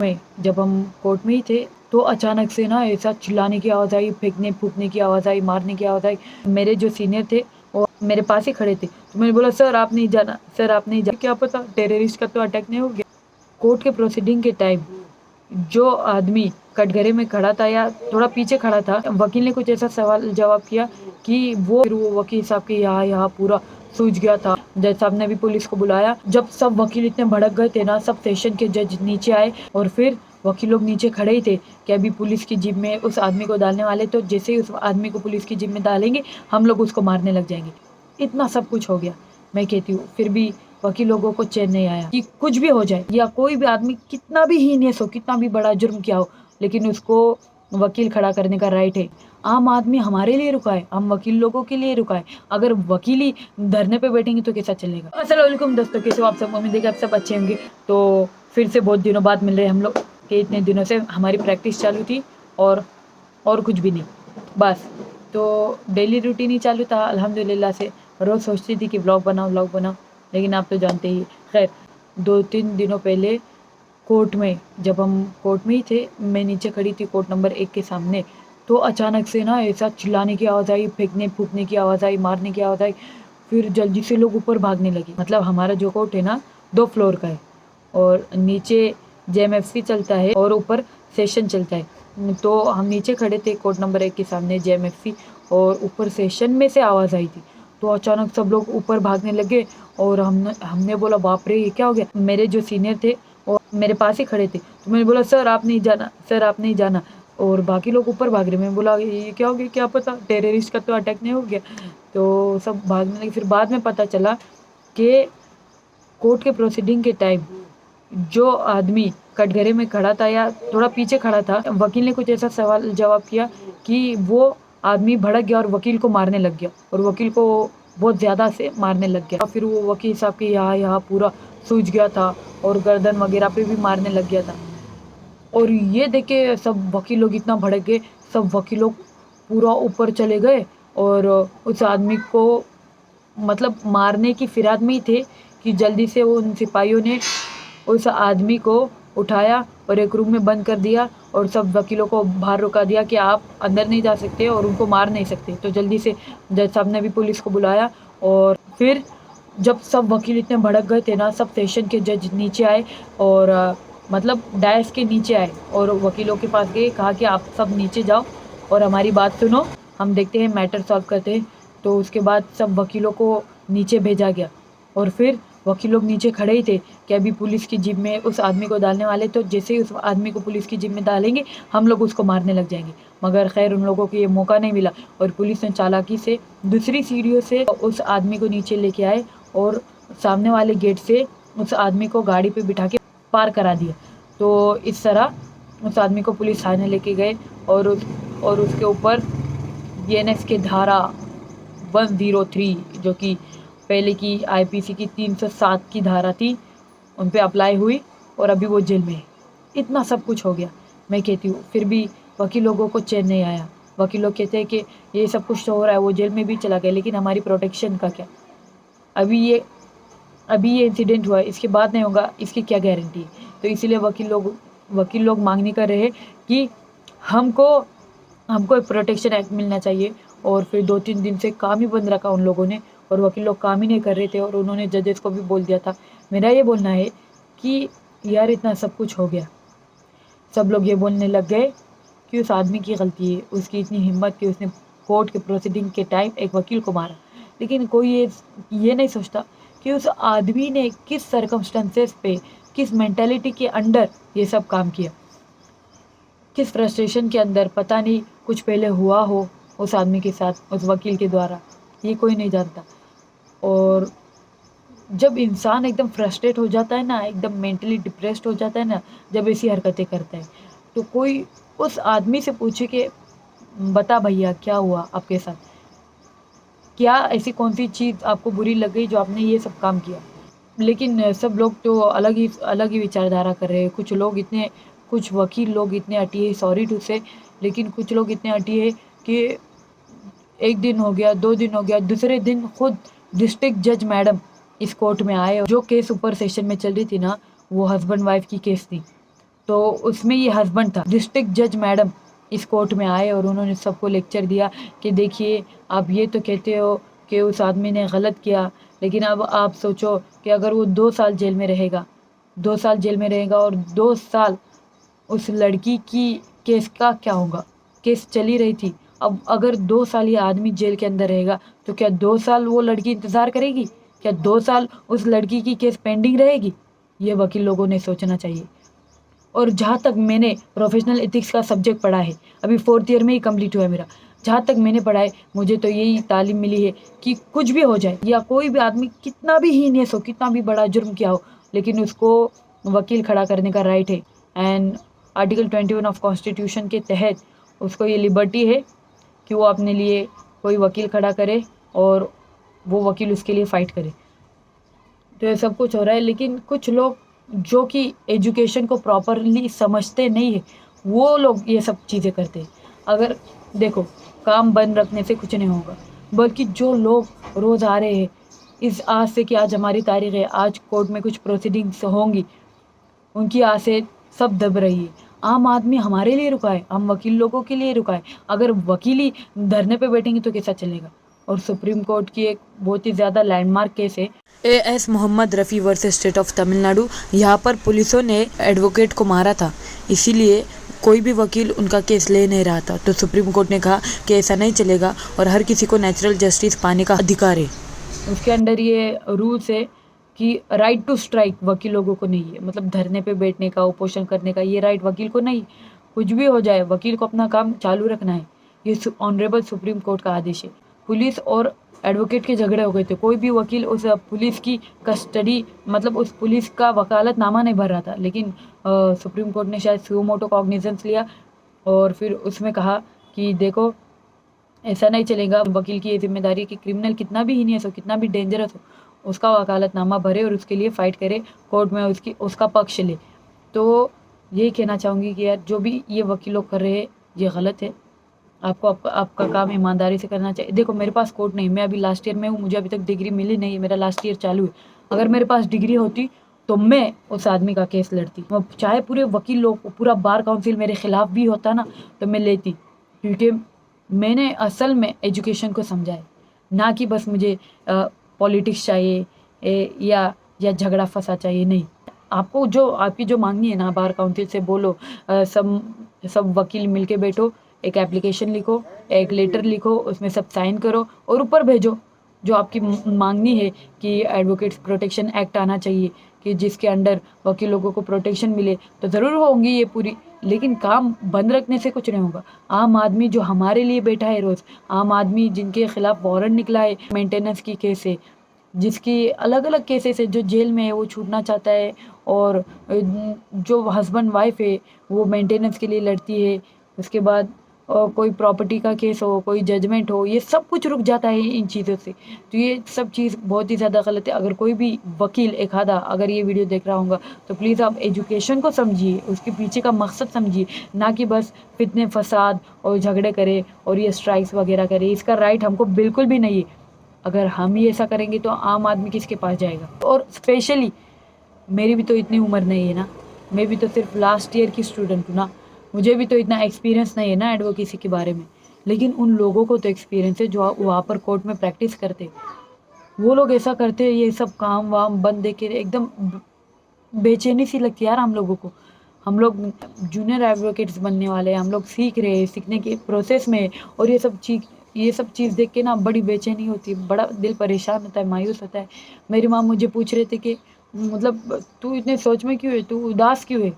में जब हम कोर्ट में ही थे तो अचानक से ना ऐसा चिल्लाने की आवाज़ आई, फेंकने फूकने की आवाज़ आई, मारने की आवाज़ आई। मेरे जो सीनियर थे वो मेरे पास ही खड़े थे, तो मैंने बोला सर आप नहीं जाना, सर आप नहीं जाना। क्या पता टेररिस्ट का तो अटैक नहीं हो गया। कोर्ट के प्रोसीडिंग के टाइम जो आदमी कटघरे में खड़ा था या थोड़ा पीछे खड़ा था, वकील ने कुछ ऐसा सवाल जवाब किया कि फिर वो वकील साहब के यहाँ पूरा सूझ गया था। जज साहब ने भी पुलिस को बुलाया। जब सब वकील इतने भड़क गए थे ना, सब सेशन के जज नीचे आए और फिर वकील लोग नीचे खड़े ही थे कि अभी पुलिस की जिप में उस आदमी को डालने वाले, तो जैसे ही उस आदमी को पुलिस की जिप में डालेंगे हम लोग उसको मारने लग जाएंगे। इतना सब कुछ हो गया। मैं कहती हूँ फिर भी वकील लोगों को चैन नहीं आया कि कुछ भी हो जाए या कोई भी आदमी कितना भी हीनियस हो, कितना भी बड़ा जुर्म किया हो, लेकिन उसको वकील खड़ा करने का राइट है। आम आदमी हमारे लिए रुका है, हम वकील लोगों के लिए रुका है। अगर वकील ही धरने पे बैठेंगे तो कैसा चलेगा। अस्सलाम वालेकुम दोस्तों, कैसे हो आप सब? उम्मीद है कि आप सब अच्छे होंगे। तो फिर से बहुत दिनों बाद मिल रहे हैं हम लोग, कि इतने दिनों से हमारी प्रैक्टिस चालू थी और कुछ भी नहीं, बस। तो डेली रूटीन ही चालू था अल्हम्दुलिल्लाह से। रोज़ सोचती थी कि व्लॉग बनाऊँ, लेकिन आप तो जानते ही। खैर 2-3 दिनों पहले कोर्ट में जब हम कोर्ट में ही थे, मैं नीचे खड़ी थी कोर्ट नंबर 1 के सामने, तो अचानक से ना ऐसा चिल्लाने की आवाज़ आई, फेंकने फूकने की आवाज़ आई, मारने की आवाज़ आई। फिर जल्दी से लोग ऊपर भागने लगे। मतलब हमारा जो कोर्ट है ना 2 फ्लोर का है और नीचे जेएमएफसी चलता है और ऊपर सेशन चलता है। तो हम नीचे खड़े थे कोर्ट नंबर 1 के सामने जेएमएफसी, और ऊपर सेशन में से आवाज़ आई थी। तो अचानक सब लोग ऊपर भागने लगे और हमने हमने बोला बाप रे ये क्या हो गया। मेरे जो सीनियर थे वो मेरे पास ही खड़े थे, तो मैंने बोला सर आप नहीं जाना, सर आप नहीं जाना। और बाकी लोग ऊपर भाग रहे। मैं बोला ये क्या हो गया, क्या पता टेररिस्ट का तो अटैक नहीं हो गया। तो सब भागने लगे। फिर बाद में पता चला कि कोर्ट के प्रोसीडिंग के टाइम जो आदमी कटघरे में खड़ा था या थोड़ा पीछे खड़ा था, वकील ने कुछ ऐसा सवाल जवाब किया कि वो आदमी भड़क गया और वकील को मारने लग गया, और वकील को बहुत ज़्यादा से मारने लग गया। फिर वो वकील साहब के यहाँ पूरा सूज गया था और गर्दन वगैरह पे भी मारने लग गया था। और ये देख के सब वकील लोग इतना भड़क गए, सब वकील लोग पूरा ऊपर चले गए और उस आदमी को मतलब मारने की फिराद में ही थे कि जल्दी से वो उन सिपाहियों ने उस आदमी को उठाया और एक रूम में बंद कर दिया और सब वकीलों को बाहर रुका दिया कि आप अंदर नहीं जा सकते और उनको मार नहीं सकते। तो जल्दी से जज साहब ने भी पुलिस को बुलाया। और फिर जब सब वकील इतने भड़क गए थे ना, सब सेशन के जज नीचे आए और मतलब डायस के नीचे आए और वकीलों के पास गए, कहा कि आप सब नीचे जाओ और हमारी बात सुनो, हम देखते हैं मैटर सॉल्व करते हैं। तो उसके बाद सब वकीलों को नीचे भेजा गया और फिर वकील लोग नीचे खड़े ही थे कि अभी पुलिस की जिप में उस आदमी को डालने वाले, तो जैसे ही उस आदमी को पुलिस की जिप में डालेंगे हम लोग उसको मारने लग जाएंगे। मगर खैर उन लोगों को ये मौका नहीं मिला और पुलिस ने चालाकी से दूसरी सीढ़ियों से उस आदमी को नीचे लेके आए और सामने वाले गेट से उस आदमी को गाड़ी पे बिठा के पार करा दिया। तो इस तरह उस आदमी को पुलिस थाने लेके गए और उसके ऊपर बीएनएस के धारा 103, जो कि पहले की आईपीसी की 307 की धारा थी, उन पे अप्लाई हुई और अभी वो जेल में है। इतना सब कुछ हो गया। मैं कहती हूँ फिर भी वकील लोगों को चैन नहीं आया। वकील लोग कहते हैं कि ये सब कुछ तो हो रहा है, वो जेल में भी चला गया, लेकिन हमारी प्रोटेक्शन का क्या? अभी ये अभी ये इंसिडेंट हुआ है, इसके बाद नहीं होगा, इसकी क्या गारंटी है? तो इसीलिए वकील लोग मांगनी कर रहे हैं कि हमको हमको एक प्रोटेक्शन एक्ट मिलना चाहिए। और फिर 2-3 दिन से काम ही बंद रखा उन लोगों ने और वकील लोग काम ही नहीं कर रहे थे और उन्होंने जजेस को भी बोल दिया था। मेरा ये बोलना है कि यार इतना सब कुछ हो गया, सब लोग ये बोलने लग गए कि उस आदमी की गलती है, उसकी इतनी हिम्मत कि उसने कोर्ट के प्रोसीडिंग के टाइम एक वकील को मारा। लेकिन कोई ये नहीं सोचता कि उस आदमी ने किस सर्कमस्टेंसेस पे, किस मेंटालिटी के अंडर ये सब काम किया, किस फ्रस्ट्रेशन के अंदर, पता नहीं कुछ पहले हुआ हो उस आदमी के साथ, उस वकील के द्वारा, ये कोई नहीं जानता। और जब इंसान एकदम फ्रस्ट्रेट हो जाता है ना, एकदम मेंटली डिप्रेस्ड हो जाता है ना, जब ऐसी हरकतें करता है, तो कोई उस आदमी से पूछे कि बता भैया क्या हुआ आपके साथ, क्या ऐसी कौन सी चीज़ आपको बुरी लग गई जो आपने ये सब काम किया। लेकिन सब लोग तो अलग ही विचारधारा कर रहे हैं। कुछ वकील लोग इतने अटी है, सॉरी टू से, लेकिन कुछ लोग इतने अटी है कि 1 दिन हो गया, 2 दिन हो गया, दूसरे दिन खुद डिस्ट्रिक्ट जज मैडम इस कोर्ट में आए। जो केस ऊपर सेशन में चल रही थी ना, वो हस्बैंड वाइफ की केस थी। तो उसमें ये हस्बैंड था। डिस्ट्रिक्ट जज मैडम इस कोर्ट में आए और उन्होंने सबको लेक्चर दिया कि देखिए आप ये तो कहते हो कि उस आदमी ने गलत किया, लेकिन अब आप सोचो कि अगर वो 2 साल जेल में रहेगा, 2 साल जेल में रहेगा और 2 साल उस लड़की की केस का क्या होगा? केस चली रही थी। अब अगर 2 साल ये आदमी जेल के अंदर रहेगा तो क्या 2 साल वो लड़की इंतज़ार करेगी? क्या 2 साल उस लड़की की केस पेंडिंग रहेगी? ये वकील लोगों ने सोचना चाहिए। और जहाँ तक मैंने प्रोफेशनल एथिक्स का सब्जेक्ट पढ़ा है, अभी 4th ईयर में ही कंप्लीट हुआ है मेरा। जहाँ तक मैंने पढ़ा है, मुझे तो यही तालीम मिली है कि कुछ भी हो जाए या कोई भी आदमी कितना भी हीनियस हो, कितना भी बड़ा जुर्म किया हो, लेकिन उसको वकील खड़ा करने का राइट है। एंड आर्टिकल 21 ऑफ कॉन्स्टिट्यूशन के तहत उसको ये लिबर्टी है कि वो अपने लिए कोई वकील खड़ा करे और वो वकील उसके लिए फ़ाइट करे। तो ये सब कुछ हो रहा है, लेकिन कुछ लोग जो कि एजुकेशन को प्रॉपरली समझते नहीं है, वो लोग ये सब चीज़ें करते हैं। अगर देखो, काम बंद रखने से कुछ नहीं होगा, बल्कि जो लोग रोज़ आ रहे हैं, इस आज से कि आज हमारी तारीख़ है, आज कोर्ट में कुछ प्रोसीडिंग्स होंगी, उनकी आसें सब दब रही है। आम आदमी हमारे लिए रुका है, हम वकील लोगों के लिए रुका है। अगर वकील ही धरने पे बैठेंगे तो कैसा चलेगा? और सुप्रीम कोर्ट की एक बहुत ही ज़्यादा लैंडमार्क केस है AS Mohammed Rafi versus state of Tamil Nadu. यहाँ पर पुलिसों ने एडवोकेट को मारा था, इसीलिए कोई भी वकील उनका केस ले नहीं रहा था। तो सुप्रीम कोर्ट ने कहा कि ऐसा नहीं चलेगा और हर किसी को नेचुरल जस्टिस पाने का अधिकार है। उसके अंडर ये रूल्स है कि राइट टू स्ट्राइक वकील लोगों को नहीं है, मतलब धरने पे बैठने का, उपोषण करने का ये राइट वकील को नहीं। कुछ भी हो जाए, वकील को अपना काम चालू रखना है। ये ऑनरेबल सुप्रीम कोर्ट का आदेश है। पुलिस और एडवोकेट के झगड़े हो गए थे, कोई भी वकील उस पुलिस की कस्टडी, मतलब उस पुलिस का वकालतनामा नहीं भर रहा था, लेकिन सुप्रीम कोर्ट ने शायद सुमोटो कॉग्निजेंस लिया और फिर उसमें कहा कि देखो ऐसा नहीं चलेगा। वकील की ये जिम्मेदारी है कि क्रिमिनल कितना भी हीनियस हो, कितना भी डेंजरस हो, उसका वकालतनामा भरे और उसके लिए फ़ाइट करे, कोर्ट में उसका पक्ष ले। तो यही कहना चाहूँगी कि यार जो भी ये वकील लोग कर रहे हैं ये गलत है। आपको आपका काम ईमानदारी से करना चाहिए। देखो मेरे पास कोर्ट नहीं, मैं अभी लास्ट ईयर में हूँ, मुझे अभी तक डिग्री मिली नहीं है, मेरा लास्ट ईयर चालू है। अगर मेरे पास डिग्री होती तो मैं उस आदमी का केस लड़ती। चाहे पूरे वकील लोग, पूरा बार काउंसिल मेरे खिलाफ भी होता ना तो मैं लेती, क्योंकि मैंने असल में एजुकेशन को समझा है, ना कि बस मुझे पॉलिटिक्स चाहिए या झगड़ा फंसा चाहिए। नहीं, आपको जो आपकी जो मांगनी है ना, बार काउंसिल से बोलो, सब वकील मिलके बैठो, एक एप्लीकेशन लिखो, एक लेटर लिखो, उसमें सब साइन करो और ऊपर भेजो। जो आपकी मांगनी है कि एडवोकेट्स प्रोटेक्शन एक्ट आना चाहिए, कि जिसके अंडर वकील लोगों को प्रोटेक्शन मिले, तो ज़रूर होंगी ये पूरी, लेकिन काम बंद रखने से कुछ नहीं होगा। आम आदमी जो हमारे लिए बैठा है रोज़, आम आदमी जिनके खिलाफ वारंट निकला है मेंटेनेंस की केस है, जिसकी अलग अलग केसेस है, जो जेल में है वो छूटना चाहता है, और जो हस्बैंड वाइफ है वो मेंटेनेंस के लिए लड़ती है, उसके बाद कोई प्रॉपर्टी का केस हो, कोई जजमेंट हो, ये सब कुछ रुक जाता है इन चीज़ों से। तो ये सब चीज़ बहुत ही ज़्यादा गलत है। अगर कोई भी वकील एक आधा अगर ये वीडियो देख रहा होगा तो प्लीज़ आप एजुकेशन को समझिए, उसके पीछे का मकसद समझिए, ना कि बस फितने फसाद और झगड़े करे और ये स्ट्राइक्स वगैरह करे। इसका राइट हमको बिल्कुल भी नहीं है। अगर हम ही ऐसा करेंगे तो आम आदमी किसके पास जाएगा? और स्पेशली मेरी भी तो इतनी उम्र नहीं है ना, मैं भी तो सिर्फ लास्ट ईयर की स्टूडेंट हूँ ना, मुझे भी तो इतना एक्सपीरियंस नहीं है ना एडवोकेसी के बारे में। लेकिन उन लोगों को तो एक्सपीरियंस है जो वहाँ पर कोर्ट में प्रैक्टिस करते। वो लोग ऐसा करते हैं, ये सब काम वाम बंद देख के एकदम बेचैनी सी लगती है यार हम लोगों को। हम लोग जूनियर एडवोकेट्स बनने वाले हैं, हम लोग सीख रहे हैं, सीखने के प्रोसेस में हैं, और ये सब चीज़ देख के ना बड़ी बेचैनी होती है, बड़ा दिल परेशान होता है, मायूस होता है। मेरी माँ मुझे पूछ रहे थे कि मतलब तू इतने सोच में क्यों है, तू उदास क्यों है?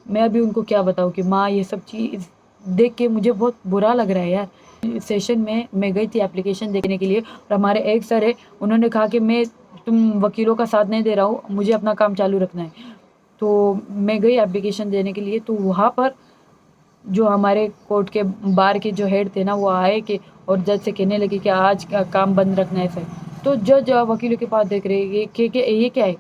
मैं अभी उनको क्या बताऊँ कि माँ ये सब चीज़ देख के मुझे बहुत बुरा लग रहा है यार। सेशन में मैं गई थी एप्लीकेशन देखने के लिए, और हमारे एक सर है, उन्होंने कहा कि मैं तुम वकीलों का साथ नहीं दे रहा हूँ, मुझे अपना काम चालू रखना है। तो मैं गई एप्लीकेशन देने के लिए, तो वहाँ पर जो हमारे कोर्ट के बार के जो हेड थे ना, वो आए कि और जज से कहने लगे कि आज का काम बंद रखना है सर। तो जज वकीलों के पास देख रहे हैं ये क्या है,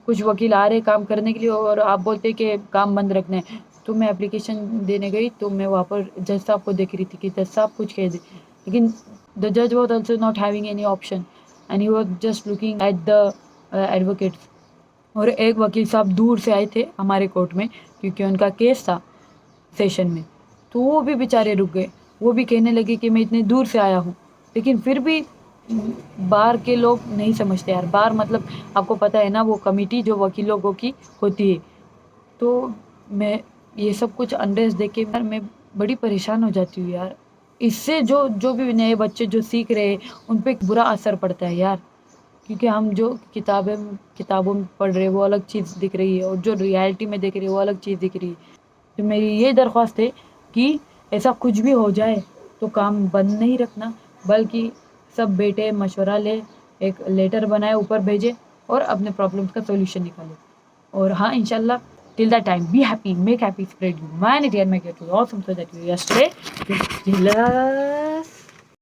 कुछ वकील आ रहे काम करने के लिए और आप बोलते हैं कि काम बंद रखना है। तो मैं एप्लीकेशन देने गई, तो मैं वहाँ पर जज साहब को देख रही थी कि जज साहब कुछ कह दे, लेकिन द जज was also not having any option and he was just looking at the advocates. और एक वकील साहब दूर से आए थे हमारे कोर्ट में, क्योंकि उनका केस था सेशन में, तो वो भी बेचारे रुक गए। वो भी कहने लगे कि मैं इतने दूर से आया हूँ, लेकिन फिर भी बार के लोग नहीं समझते यार। बार मतलब आपको पता है ना, वो कमेटी जो वकीलों की होती है। तो मैं ये सब कुछ अनरेस्ट देख के यार मैं बड़ी परेशान हो जाती हूँ यार। इससे जो जो भी नए बच्चे जो सीख रहे हैं उन पे बुरा असर पड़ता है यार, क्योंकि हम जो किताबों में पढ़ रहे हैं वो अलग चीज़ दिख रही है, और जो रियलिटी में देख रहे हैं वो अलग चीज़ दिख रही है। तो मेरी ये दरख्वास्त है कि ऐसा कुछ भी हो जाए तो काम बंद नहीं रखना, बल्कि सब बैठे मशवरा ले, एक लेटर बनाए ऊपर भेजे और अपने प्रॉब्लम्स का सॉल्यूशन निकाले। और हाँ, इंशाल्लाह, till that time, be happy, make happy, spread humanity and make it awesome so that you stay jealous.